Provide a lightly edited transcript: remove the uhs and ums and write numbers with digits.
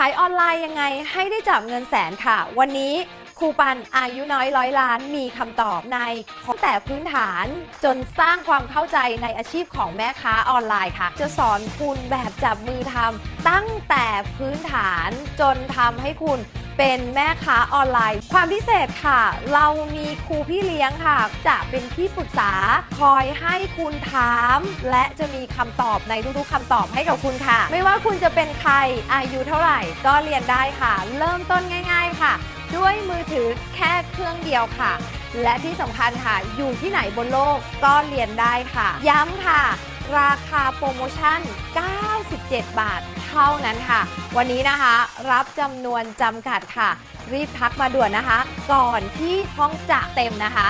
ายออนไลน์ยังไงให้ได้จับเงินแสนค่ะวันนี้ครูปันอายุน้อยร้อยล้านมีคำตอบในตั้งแต่พื้นฐานจนสร้างความเข้าใจในอาชีพของแม่ค้าออนไลน์ค่ะจะสอนคุณแบบจับมือทำตั้งแต่พื้นฐานจนทำให้คุณเป็นแม่ค้าออนไลน์ความพิเศษค่ะเรามีครูพี่เลี้ยงค่ะจะเป็นที่ปรึกษาคอยให้คุณถามและจะมีคำตอบในทุกๆคำตอบให้กับคุณค่ะไม่ว่าคุณจะเป็นใครอายุเท่าไหร่ก็เรียนได้ค่ะเริ่มต้นง่ายๆค่ะด้วยมือถือแค่เครื่องเดียวค่ะและที่สำคัญค่ะอยู่ที่ไหนบนโลกก็เรียนได้ค่ะย้ำค่ะราคาโปรโมชั่น97 บาทเท่านั้นค่ะวันนี้นะคะรับจำนวนจำกัดค่ะรีบทักมาด่วนนะคะก่อนที่ห้องจะเต็มนะคะ